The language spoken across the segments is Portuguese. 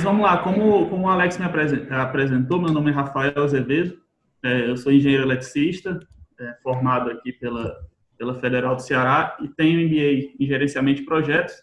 vamos lá, como o Alex me apresentou, meu nome é Rafael Azevedo, eu sou engenheiro eletricista, formado aqui pela Federal do Ceará e tenho MBA em gerenciamento de projetos,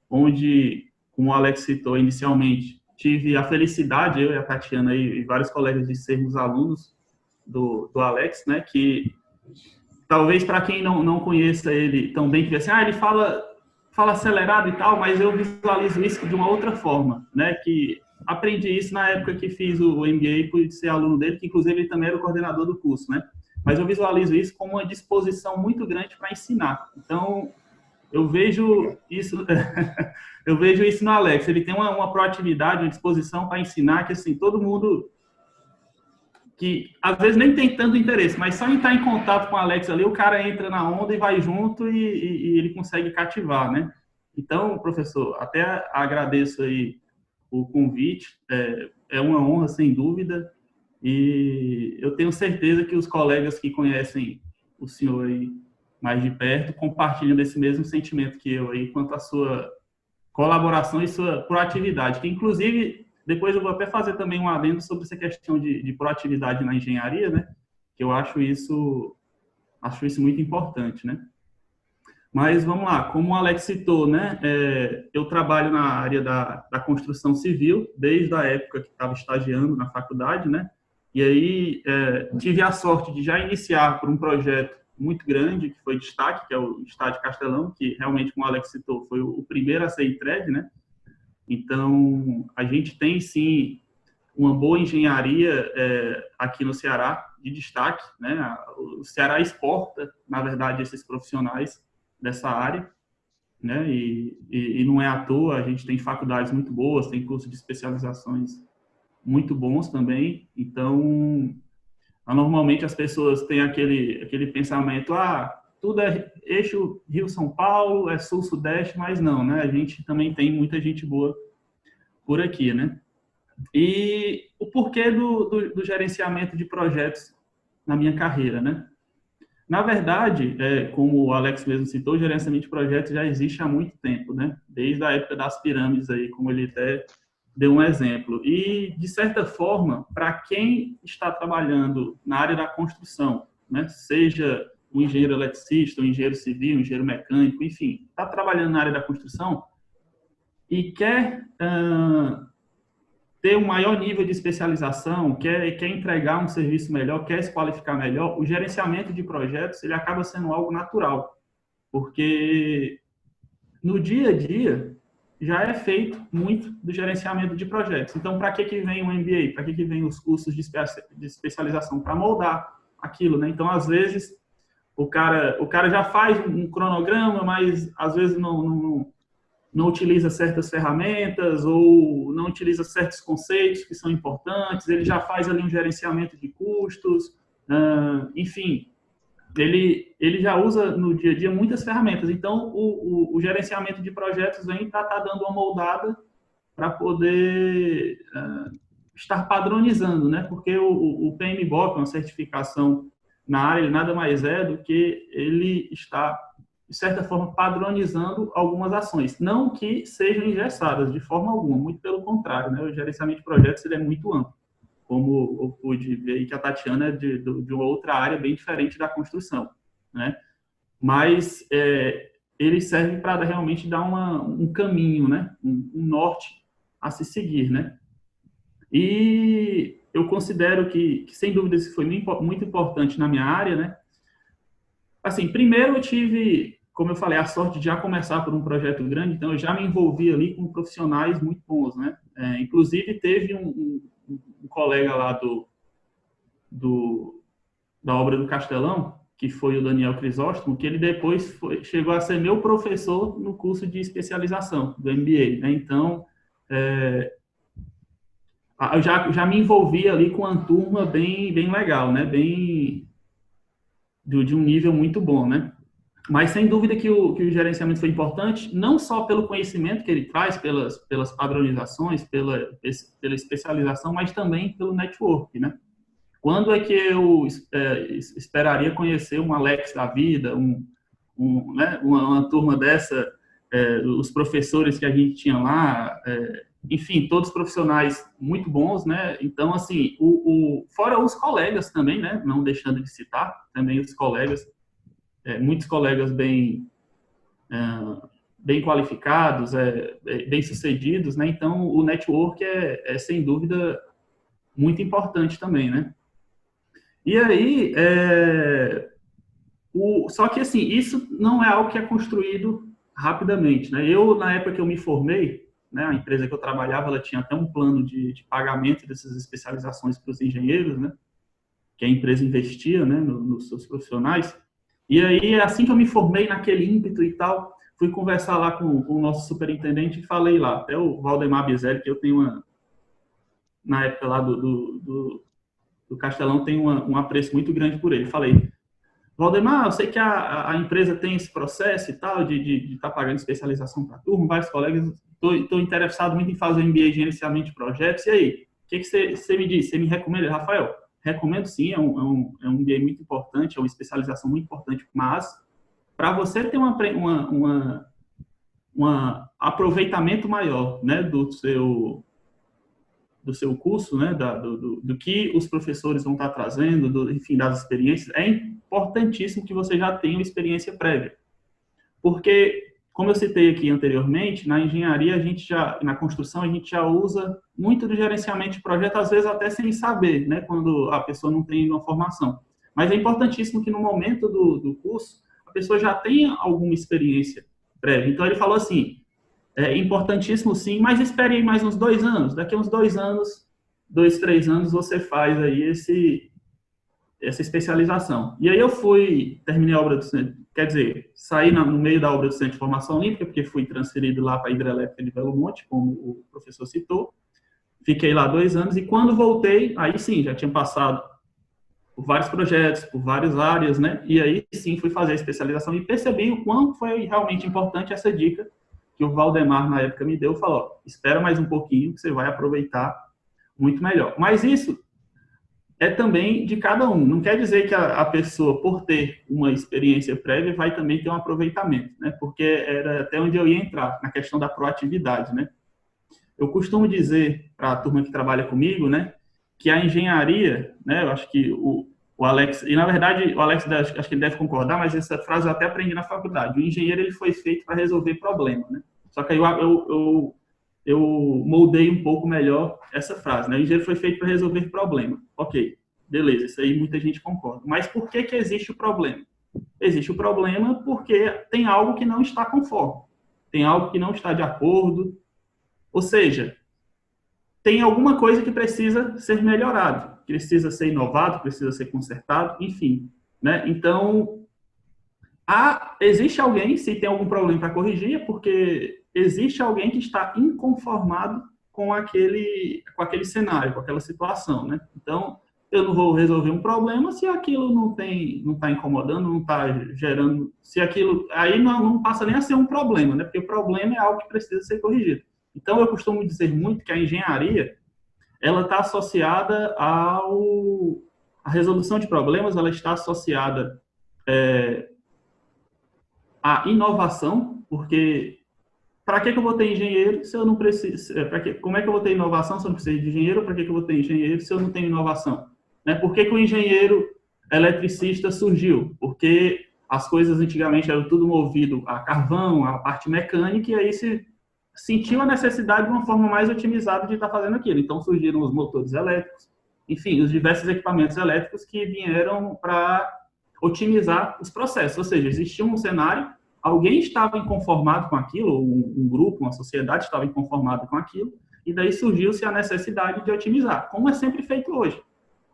onde, como o Alex citou inicialmente, tive a felicidade, eu e a Tatiana e vários colegas, de sermos alunos do Alex, né, que talvez para quem não conheça ele tão bem, que vê assim, ele fala acelerado e tal, mas eu visualizo isso de uma outra forma, né, que aprendi isso na época que fiz o MBA e pude ser aluno dele, que inclusive ele também era o coordenador do curso, né, mas eu visualizo isso como uma disposição muito grande para ensinar. Então, eu vejo isso eu vejo isso no Alex, ele tem uma proatividade, uma disposição para ensinar, que assim, todo mundo que às vezes nem tem tanto interesse, mas só em estar em contato com o Alex ali, o cara entra na onda e vai junto e ele consegue cativar, né? Então, professor, até agradeço aí o convite, é uma honra, sem dúvida, e eu tenho certeza que os colegas que conhecem o senhor aí mais de perto compartilham desse mesmo sentimento que eu aí, quanto à sua colaboração e sua proatividade, que inclusive depois eu vou até fazer também um adendo sobre essa questão de proatividade na engenharia, né? Que eu acho isso muito importante, né? Mas vamos lá, como o Alex citou, né? Eu trabalho na área da construção civil desde a época que estava estagiando na faculdade, né? E aí tive a sorte de já iniciar por um projeto muito grande, que foi destaque, que é o Estádio Castelão, que realmente, como o Alex citou, foi o primeiro a ser entregue, né? Então, a gente tem, sim, uma boa engenharia aqui no Ceará, de destaque, né? O Ceará exporta, na verdade, esses profissionais dessa área, né? E não é à toa, a gente tem faculdades muito boas, tem cursos de especializações muito bons também. Então, normalmente as pessoas têm aquele pensamento, tudo é eixo Rio-São Paulo, é sul-sudeste, mas não, né? A gente também tem muita gente boa por aqui, né? E o porquê do gerenciamento de projetos na minha carreira, né? Na verdade, como o Alex mesmo citou, o gerenciamento de projetos já existe há muito tempo, né? Desde a época das pirâmides aí, como ele até deu um exemplo. E, de certa forma, para quem está trabalhando na área da construção, né? Seja um engenheiro eletricista, um engenheiro civil, um engenheiro mecânico, enfim, está trabalhando na área da construção e quer ter um maior nível de especialização, quer entregar um serviço melhor, quer se qualificar melhor, o gerenciamento de projetos ele acaba sendo algo natural, porque no dia a dia já é feito muito do gerenciamento de projetos. Então, para que vem o MBA? Para que vem os cursos de especialização? Para moldar aquilo, né? Então, às vezes, o cara já faz um cronograma, mas às vezes não utiliza certas ferramentas ou não utiliza certos conceitos que são importantes, ele já faz ali um gerenciamento de custos, enfim, ele já usa no dia a dia muitas ferramentas. Então, o gerenciamento de projetos vem para estar dando uma moldada para poder estar padronizando, né? Porque o PMBOK, uma certificação na área, ele nada mais é do que ele está, de certa forma, padronizando algumas ações. Não que sejam engessadas, de forma alguma, muito pelo contrário, né? O gerenciamento de projetos ele é muito amplo, como eu pude ver que a Tatiana é de uma outra área bem diferente da construção, né? Mas ele serve para realmente dar um caminho, né? Um norte a se seguir, né? E eu considero que sem dúvida, isso foi muito importante na minha área, né? Assim, primeiro eu tive, como eu falei, a sorte de já começar por um projeto grande, então eu já me envolvi ali com profissionais muito bons, né? Inclusive, teve um colega lá da obra do Castelão, que foi o Daniel Crisóstomo, que ele depois chegou a ser meu professor no curso de especialização do MBA, né? Então, eu já me envolvi ali com uma turma bem legal, né? Bem de um nível muito bom, né? Mas sem dúvida que o gerenciamento foi importante, não só pelo conhecimento que ele traz, pelas padronizações, pela especialização, mas também pelo network, né? Quando é que eu esperaria conhecer um Alex da vida, né? uma turma dessa, os professores que a gente tinha lá, enfim, todos profissionais muito bons, né? Então, assim, fora os colegas também, né? Não deixando de citar, também os colegas, muitos colegas bem qualificados, bem sucedidos, né? Então, o network sem dúvida muito importante também, né? E aí, só que assim, isso não é algo que é construído rapidamente, né? Na época que eu me formei, né, a empresa que eu trabalhava, ela tinha até um plano de pagamento dessas especializações para os engenheiros, né? Que a empresa investia, né, nos seus profissionais. E aí, assim que eu me formei naquele ímpeto e tal, fui conversar lá com o nosso superintendente e falei lá, até o Valdemar Bizelli, que eu tenho na época lá do Castelão, tenho um apreço muito grande por ele. Falei, Valdemar, eu sei que a empresa tem esse processo e tal, de estar pagando especialização para a turma, vários colegas, estou interessado muito em fazer MBA em gerenciamento de projetos, e aí? O que você me diz? Você me recomenda? Rafael, recomendo sim, é um MBA muito importante, é uma especialização muito importante, mas para você ter um aproveitamento maior, né, do seu curso, né, do que os professores vão estar trazendo, enfim, das experiências, é importantíssimo que você já tenha uma experiência prévia. Porque, como eu citei aqui anteriormente, na engenharia, na construção, a gente já usa muito do gerenciamento de projeto, às vezes até sem saber, né, quando a pessoa não tem uma formação. Mas é importantíssimo que no momento do curso, a pessoa já tenha alguma experiência prévia. Então, ele falou assim, é importantíssimo sim, mas espere aí mais uns 2 anos. Daqui a uns 2 anos, 2, 3 anos, você faz aí essa especialização. E aí eu terminei a obra do centro, quer dizer, saí no meio da obra do Centro de Formação Olímpica, porque fui transferido lá para a Hidrelétrica de Belo Monte, como o professor citou. Fiquei lá 2 anos e quando voltei, aí sim, já tinha passado por vários projetos, por várias áreas, né? E aí sim fui fazer a especialização e percebi o quanto foi realmente importante essa dica que o Valdemar, na época, me deu, falou, espera mais um pouquinho que você vai aproveitar muito melhor. Mas isso é também de cada um. Não quer dizer que a pessoa, por ter uma experiência prévia, vai também ter um aproveitamento, né? Porque era até onde eu ia entrar, na questão da proatividade, né? Eu costumo dizer para a turma que trabalha comigo, né, que a engenharia, né, eu acho que o Alex, e na verdade o Alex acho que ele deve concordar, mas essa frase eu até aprendi na faculdade. O engenheiro ele foi feito para resolver problema, né? Só que aí eu moldei um pouco melhor essa frase, né? O engenheiro foi feito para resolver problema. Ok, beleza, isso aí muita gente concorda. Mas por que existe o problema? Existe o problema porque tem algo que não está conforme, tem algo que não está de acordo, ou seja, tem alguma coisa que precisa ser melhorado, precisa ser inovado, precisa ser consertado, enfim, né? Então, existe alguém, se tem algum problema para corrigir, é porque existe alguém que está inconformado com aquele cenário, com aquela situação, né? Então, eu não vou resolver um problema se aquilo não está incomodando, não está gerando, se aquilo, aí não passa nem a ser um problema, né? Porque o problema é algo que precisa ser corrigido. Então, eu costumo dizer muito que a engenharia, ela está associada a resolução de problemas, ela está associada à inovação, porque para que eu vou ter engenheiro se eu não preciso? Como é que eu vou ter inovação se eu não preciso de engenheiro? Para que eu vou ter engenheiro se eu não tenho inovação? Né? Por que o engenheiro eletricista surgiu? Porque as coisas antigamente eram tudo movido a carvão, a parte mecânica, e aí se sentiu a necessidade de uma forma mais otimizada de estar fazendo aquilo. Então surgiram os motores elétricos, enfim, os diversos equipamentos elétricos que vieram para otimizar os processos. Ou seja, existia um cenário, alguém estava inconformado com aquilo, um grupo, uma sociedade estava inconformada com aquilo, e daí surgiu-se a necessidade de otimizar, como é sempre feito hoje.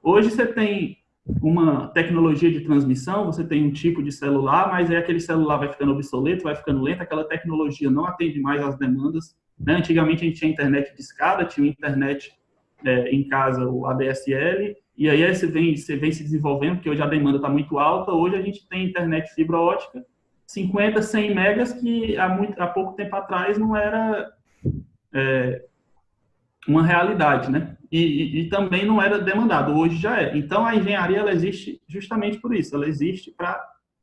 Hoje você tem uma tecnologia de transmissão, você tem um tipo de celular, mas aquele celular vai ficando obsoleto, vai ficando lento, aquela tecnologia não atende mais às demandas, né? Antigamente a gente tinha internet de escada, tinha internet em casa, o ADSL, e aí você vem se desenvolvendo, porque hoje a demanda está muito alta, hoje a gente tem internet fibra ótica, 50, 100 megas, que há pouco tempo atrás não era uma realidade, né? E também não era demandado, hoje já é. Então, a engenharia, ela existe justamente por isso, ela existe para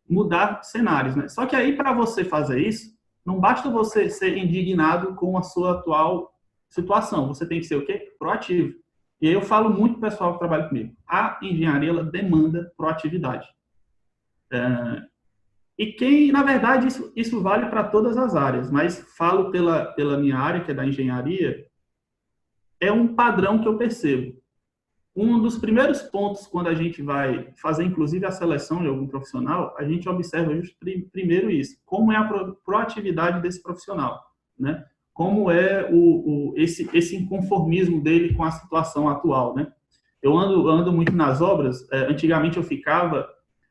mudar cenários, né? Só que aí, para você fazer isso, não basta você ser indignado com a sua atual situação. Você tem que ser o quê? Proativo. E aí eu falo muito para o pessoal que trabalha comigo. A engenharia, ela demanda proatividade. E quem, na verdade, isso vale para todas as áreas, mas falo pela minha área, que é da engenharia, é um padrão que eu percebo. Um dos primeiros pontos, quando a gente vai fazer, inclusive, a seleção de algum profissional, a gente observa primeiro isso. Como é a proatividade desse profissional, né? Como é esse inconformismo dele com a situação atual, né? Eu ando muito nas obras. Antigamente eu ficava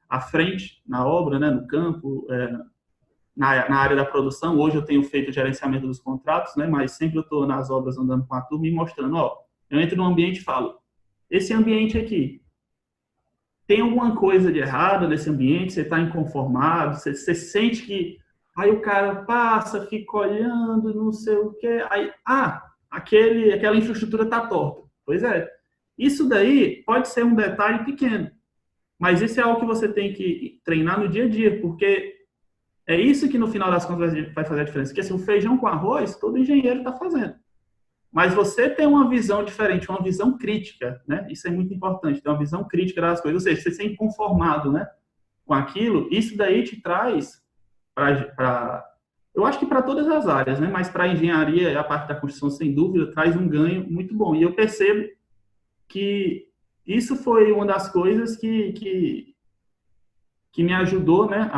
à frente na obra, né, no campo, na área da produção. Hoje eu tenho feito o gerenciamento dos contratos, né, mas sempre eu estou nas obras andando com a turma e mostrando, ó, eu entro no ambiente e falo, esse ambiente aqui, tem alguma coisa de errado nesse ambiente? Você está inconformado? Você sente que... Aí o cara passa, fica olhando, não sei o quê. Aí, aquela infraestrutura está torta. Pois é. Isso daí pode ser um detalhe pequeno, mas isso é algo que você tem que treinar no dia a dia, porque é isso que no final das contas vai fazer a diferença. Porque assim, o feijão com arroz, todo engenheiro está fazendo. Mas você tem uma visão diferente, uma visão crítica, né? Isso é muito importante, ter uma visão crítica das coisas, ou seja, você ser inconformado, né, com aquilo, isso daí te traz eu acho que para todas as áreas, né? Mas para a engenharia e a parte da construção, sem dúvida, traz um ganho muito bom. E eu percebo que isso foi uma das coisas que me ajudou, né,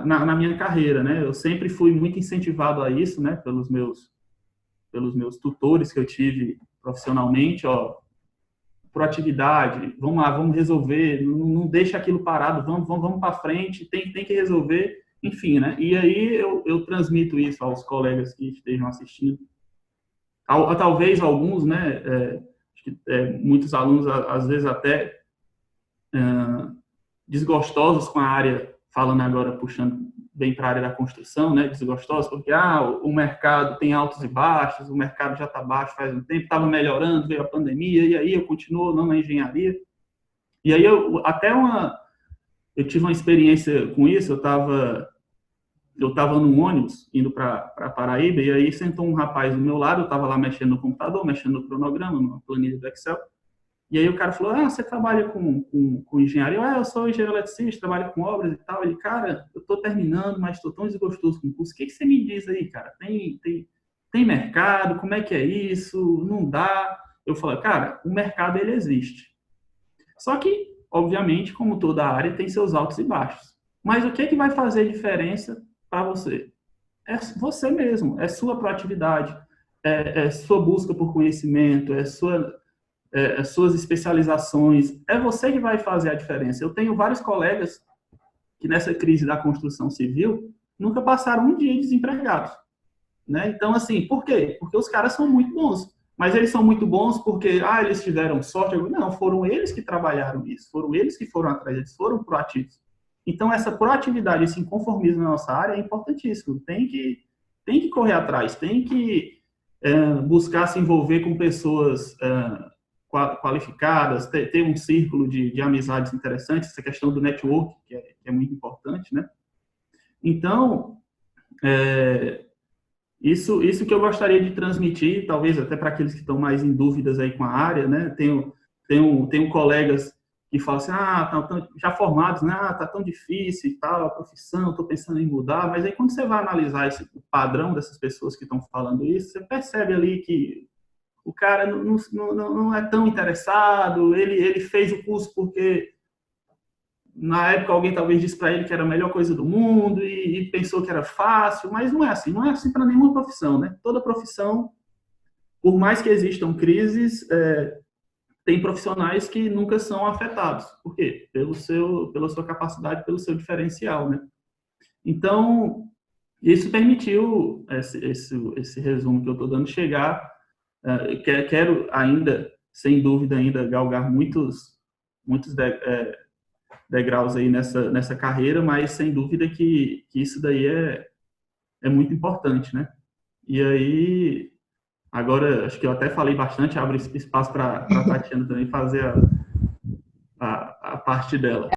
na minha carreira, né? Eu sempre fui muito incentivado a isso, né, pelos meus tutores que eu tive profissionalmente, ó, proatividade, vamos lá, vamos resolver, não deixa aquilo parado, vamos para frente, tem que resolver, enfim, né? E aí eu transmito isso aos colegas que estejam assistindo. Talvez alguns, né, muitos alunos, às vezes até desgostosos com a área, falando agora, puxando bem para a área da construção, né, desgostosos, porque o mercado tem altos e baixos, o mercado já está baixo faz um tempo, estava melhorando, veio a pandemia, e aí eu continuo não na engenharia. E aí eu tive uma experiência com isso. Eu estava num ônibus indo para Paraíba, e aí sentou um rapaz do meu lado, eu estava lá mexendo no computador, mexendo no cronograma, numa planilha do Excel. E aí o cara falou, você trabalha com engenharia? Eu sou engenheiro eletricista, trabalho com obras e tal. Ele, cara, eu estou terminando, mas estou tão desgostoso com o curso. O que você me diz aí, cara? Tem mercado? Como é que é isso? Não dá? Eu falei, cara, o mercado, ele existe. Só que, obviamente, como toda área, tem seus altos e baixos. Mas o que vai fazer diferença para você? É você mesmo, é sua proatividade, é sua busca por conhecimento, suas especializações, é você que vai fazer a diferença. Eu tenho vários colegas que nessa crise da construção civil nunca passaram um dia desempregados, né? Então, assim, por quê? Porque os caras são muito bons, mas eles são muito bons porque, eles tiveram sorte. Não, foram eles que trabalharam isso, foram eles que foram atrás, eles foram proativos. Então, essa proatividade, esse inconformismo na nossa área é importantíssimo. Tem que correr atrás, tem que buscar se envolver com pessoas qualificadas, ter um círculo de amizades interessantes, essa questão do network, que é muito importante, né? Então, isso que eu gostaria de transmitir, talvez até para aqueles que estão mais em dúvidas aí com a área, né? Tenho colegas que falam assim, já formados, né? Tá tão difícil e tal, a profissão, estou pensando em mudar. Mas aí quando você vai analisar o padrão dessas pessoas que estão falando isso, você percebe ali que o cara não é tão interessado, ele fez o curso porque na época alguém talvez disse para ele que era a melhor coisa do mundo e pensou que era fácil, mas não é assim para nenhuma profissão, né? Toda profissão, por mais que existam crises, tem profissionais que nunca são afetados. Por quê? Pela sua capacidade, pelo seu diferencial, né? Então, isso permitiu esse resumo que eu estou dando chegar. Quero ainda, sem dúvida, galgar muitos degraus aí nessa carreira, mas sem dúvida que isso daí é muito importante, né? E aí, agora, acho que eu até falei bastante, abro espaço para a Tatiana também fazer a parte dela.